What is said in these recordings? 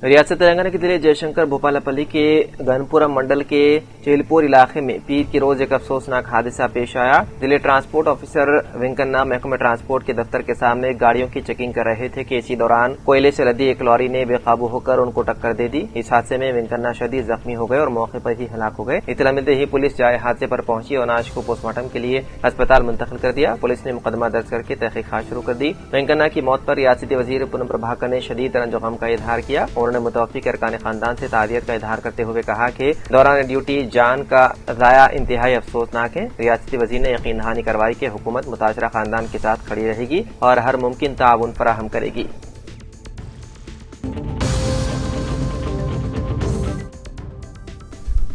रियासत तेलंगाना के जिले जयशंकर भोपालपल्ली के गनपुरम मंडल के चेलपुर इलाके में पीर के रोज एक अफसोसनाक हादसा पेश आया। जिले ट्रांसपोर्ट ऑफिसर वेंकन्ना महकमे ट्रांसपोर्ट के दफ्तर के सामने गाड़ियों की चेकिंग कर रहे थे कि इसी दौरान कोयले से लदी एक लॉरी ने बेकाबू होकर उनको टक्कर दे दी। इस हादसे में वेंकन्ना शदीद जख्मी हो गए और मौके पर ही हलाक हो गए। इतला मिलते ही पुलिस जाए हादसे पर पहुंची और लाश को पोस्टमार्टम के लिए अस्पताल मुंतकिल कर दिया। पुलिस ने मुकदमा दर्ज करके तहकीकात शुरू कर दी। वेंकन्ना की मौत पर रियासती वजीर पूनम प्रभाकर ने शदीद रंज गम का इजहार किया। उन्होंने मुतवफ़्फ़ी के अरकान खानदान से ताज़ियत का इजहार करते हुए कहा कि दौरान ड्यूटी जान का ज़ाया इंतहाई अफसोसनाक है। रियासती वजीर ने यकीन दहानी करवाई कि हुकूमत मुतासरा खानदान के साथ खड़ी रहेगी और हर मुमकिन ताउन फराहम करेगी।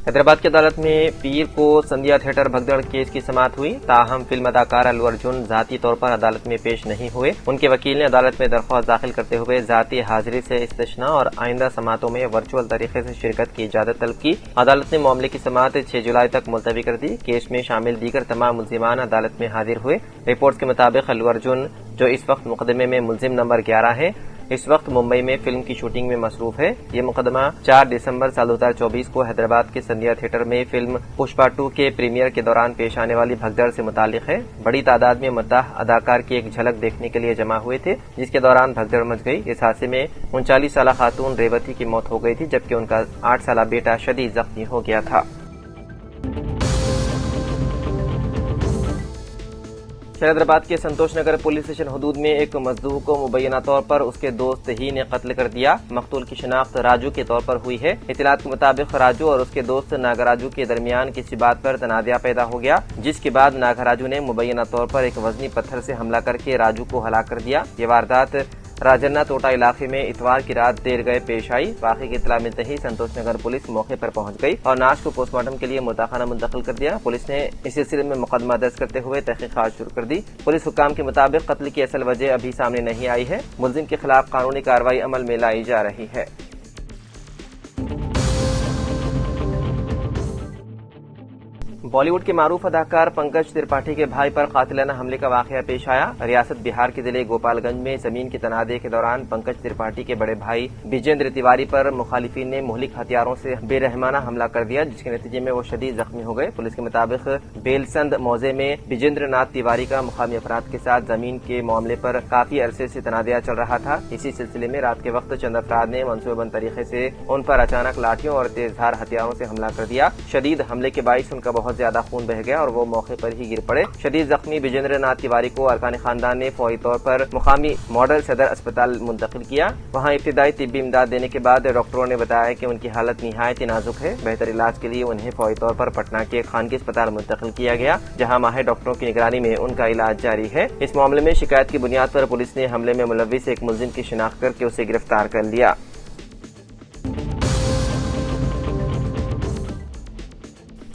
हैदराबाद की अदालत में पीर को संध्या थिएटर भगदड़ केस की समाअत हुई। ताहम फिल्म अदाकार अल्लू अर्जुन जाती तौर पर अदालत में पेश नहीं हुए। उनके वकील ने अदालत में दरख्वास्त दाखिल करते हुए जाती हाजिरी से इस्तिस्ना और आइंदा समाअतों में वर्चुअल तरीके से शिरकत की इजाजत तलब की। अदालत ने मामले की समाअत 6 जुलाई तक मुलतवी कर दी। केस में शामिल दीगर तमाम मुल्जिमान अदालत में हाजिर हुए। रिपोर्ट्स के मुताबिक अल्लू अर्जुन, जो इस वक्त मुकदमे में मुल्जिम नंबर 11 है, इस वक्त मुंबई में फिल्म की शूटिंग में मसरूफ है। ये मुकदमा 4 दिसंबर साल 2024 को हैदराबाद के संध्या थिएटर में फिल्म पुष्पा 2 के प्रीमियर के दौरान पेश आने वाली भगदड़ से मुतालिक है। बड़ी तादाद में मद्दाह अदाकार की एक झलक देखने के लिए जमा हुए थे, जिसके दौरान भगदड़ मच गई। इस हादसे में 39 साला खातून रेवती की मौत हो गई थी, जबकि उनका 8 साला बेटा शदीद जख्मी हो गया था। हैदराबाद के संतोष नगर पुलिस स्टेशन हदूद में एक मजदूर को मुबैना तौर पर उसके दोस्त ही ने कत्ल कर दिया। मकतूल की शिनाख्त राजू के तौर पर हुई है। इतलात के मुताबिक राजू और उसके दोस्त नागराजू के दरमियान किसी बात पर तनाज़ा पैदा हो गया, जिसके बाद नागराजू ने मुबैना तौर पर एक वजनी पत्थर से हमला करके राजू को हलाक कर दिया। ये वारदात राजन्ना तोटा इलाके में इतवार की रात देर गए पेश आई। वाक़े की इत्तला मिलते ही संतोष नगर पुलिस मौके पर पहुंच गई और लाश को पोस्टमार्टम के लिए मुताखाना मुंतकिल कर दिया। पुलिस ने इस सिलसिले में मुकदमा दर्ज करते हुए तहकीकात शुरू कर दी। पुलिस हुक्काम के मुताबिक कत्ल की असल वजह अभी सामने नहीं आई है। मुल्जिम के खिलाफ कानूनी कार्रवाई अमल में लाई जा रही है। बॉलीवुड के मारूफ अदाकार पंकज त्रिपाठी के भाई पर कातिलाना हमले का वाकया पेश आया। रियासत बिहार के जिले गोपालगंज में जमीन के तनाज़े के दौरान पंकज त्रिपाठी के बड़े भाई विजेंद्र तिवारी पर मुखालिफिन ने मुहलिक हथियारों से बेरहमाना हमला कर दिया, जिसके नतीजे में वो शदीद जख्मी हो गए। पुलिस के मुताबिक बेलसंद मौजे में विजेंद्र नाथ तिवारी का मुकामी अफराद के साथ जमीन के मामले पर काफी अरसे से तनाज़ा चल रहा था। इसी सिलसिले में रात के वक्त चंद अफराद ने मंसूबेबंद तरीके से उन पर अचानक लाठियों और तेजधार हथियारों से हमला कर दिया। शदीद हमले के बाइस उनका बहुत ज्यादा खून बह गया और वो मौके पर ही गिर पड़े। शदीद जख्मी विजेंद्र नाथ तिवारी को अरकान खानदान ने फौरी तौर पर मुकामी मॉडल सदर अस्पताल मुंतकिल किया। वहाँ इब्तिदाई तिब्बी इमदाद देने के बाद डॉक्टरों ने बताया कि उनकी हालत निहायत ही नाजुक है। बेहतर इलाज के लिए उन्हें फौरी तौर पर पटना के खानगी अस्पताल मुंतकिल किया गया, जहाँ माहिर डॉक्टरों की निगरानी में उनका इलाज जारी है। इस मामले में शिकायत की बुनियाद पर पुलिस ने हमले में मुलव्विस एक मुल्जिम की शिनाख्त करके उसे गिरफ्तार कर लिया।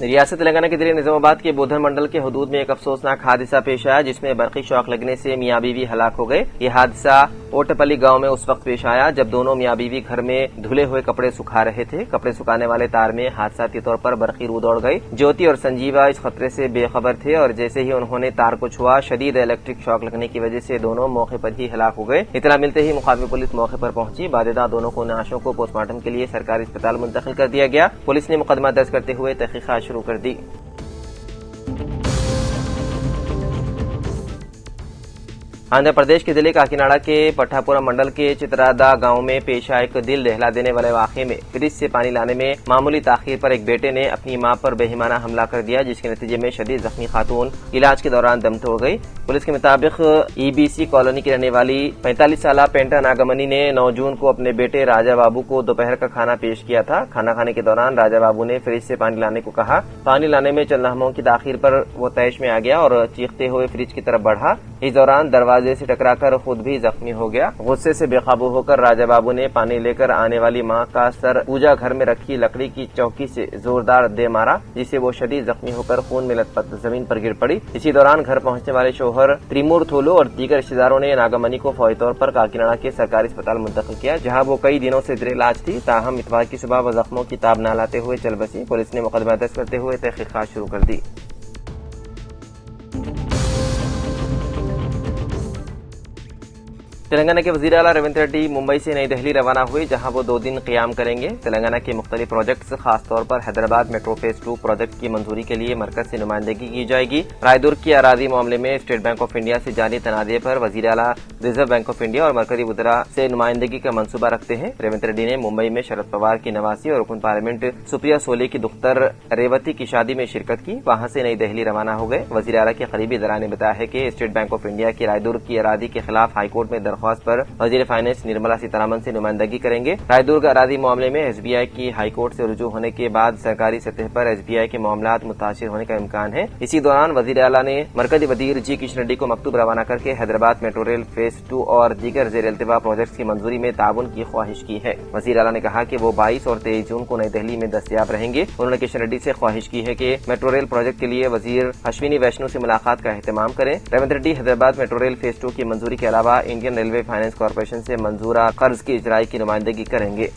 रियासत तेलंगाना के जिले निजामाबाद के बोधन मंडल के हदूद में एक अफसोसनाक हादसा पेश आया, जिसमें बरकी शॉक लगने से मियाँ बीवी हलाक हो गए। ये हादसा ओटपल्ली गांव में उस वक्त पेश आया जब दोनों मियाँ बीवी घर में धुले हुए कपड़े सुखा रहे थे। कपड़े सुखाने वाले तार में हादसाती तौर पर बरकी रूह दौड़ गई। ज्योति और संजीवा इस खतरे से बेखबर थे और जैसे ही उन्होंने तार को छुआ, शदीद इलेक्ट्रिक शॉक लगने की वजह से दोनों मौके पर ही हलाक हो गए। इतला मिलते ही मुकामी पुलिस मौके पर पहुंची। बादिदा दोनों को नाशों को पोस्टमार्टम के लिए सरकारी अस्पताल मुंतकिल कर दिया गया। पुलिस ने मुकदमा दर्ज करते हुए तहकीकात शुरू कर दी। आंध्र प्रदेश के जिले काकीनाडा के पठापुरम मंडल के चित्रादा गांव में पेश आए एक दिल दहला देने वाले वाकये में फ्रिज से पानी लाने में मामूली ताखीर पर एक बेटे ने अपनी मां पर बेईमाना हमला कर दिया, जिसके नतीजे में शदीद जख्मी खातून इलाज के दौरान दम तोड़ गई। पुलिस के मुताबिक ईबीसी कॉलोनी की रहने वाली 45 साला पेंटा नागमनी ने 9 जून को अपने बेटे राजा बाबू को दोपहर का खाना पेश किया था। खाना खाने के दौरान राजा बाबू ने फ्रिज से पानी लाने को कहा। पानी लाने में चंद लम्हों की ताखीर पर वो तैश में आ गया और चीखते हुए फ्रिज की तरफ बढ़ा। इस दौरान दरवाजे दरवाजे से टकराकर खुद भी जख्मी हो गया। गुस्से से बेकाबू होकर राजा बाबू ने पानी लेकर आने वाली मां का सर पूजा घर में रखी लकड़ी की चौकी से जोरदार दे मारा, जिससे वो शदीद जख्मी होकर खून में लथपथ जमीन पर गिर पड़ी। इसी दौरान घर पहुंचने वाले शोहर त्रिमूर थोलो और दीगर रिश्तेदारों ने नागामणि को फौरी तौर पर काकीनाडा के सरकारी अस्पताल मुंतकिल किया, जहां वो कई दिनों से जेर इलाज थी। ताहम इतवार की सुबह वो जख्मों की ताब न लाते हुए चल बसी। पुलिस ने मुकदमा दर्ज करते हुए तहकीकात शुरू कर दी। तेलंगाना के वज़ीर आला रेवंत रेड्डी मुंबई से नई दिल्ली रवाना हुए, जहां वो 2 दिन क़याम करेंगे। तेलंगाना के मुख्तलिफ प्रोजेक्ट्स, खासतौर पर हैदराबाद मेट्रो फेज 2 प्रोजेक्ट की मंजूरी के लिए मरकज से नुमाइंदगी की जाएगी। रायदुर्ग की अराजी मामले में स्टेट बैंक ऑफ इंडिया से जारी तनाज़े पर वज़ीर आला रिजर्व बैंक ऑफ इंडिया और मरकजी वज़रा से नुमाइंदगी का मंसूबा रखते हैं। रेवंत रेड्डी ने मुंबई में शरद पवार की नवासी और रुकन पार्लियामेंट सुप्रिया सोले की दुख्तर रेवती की शादी में शिरकत की, वहां से नई दिल्ली रवाना हो गए। वज़ीर आला के करीबी ज़राए ने बताया है कि स्टेट बैंक ऑफ इंडिया की रायदुर्ग की अराजी के खिलाफ हाईकोर्ट में दरख्वास्त पर वज़ीर फाइनेंस निर्मला सीतारमण से नुमाइंदगी करेंगे। रायदुर्ग अराजी मामले में एसबीआई की हाईकोर्ट से रुजू होने के बाद सरकारी सतह पर एसबीआई के मामलात मुतासिर होने का इम्कान है। इसी दौरान वज़ीर आला ने मरकजी वज़ीर जी किशन रेड्डी को मकतूब रवाना करके हैदराबाद मेट्रो रेल फेज 2 और दीगर जेर इल्तिवा प्रोजेक्ट्स की मंजूरी में ताउन की ख्वाहिश की है। वज़ीर आला ने कहा कि वो 22 और 23 जून को नई दिल्ली में दस्तयाब रहेंगे। उन्होंने किशन रेड्डी से ख्वाहिश की है कि मेट्रो रेल प्रोजेक्ट के लिए वज़ीर अश्विनी वैष्णो से मुलाकात का एहतमाम करें। Revanth Reddy Hyderabad metro rail phase 2 की मंजूरी के अलावा इंडियन रेलवे फाइनेंस कॉर्पोरेशन से मंजूरा कर्ज की इजराई की नुमाइंदगी करेंगे।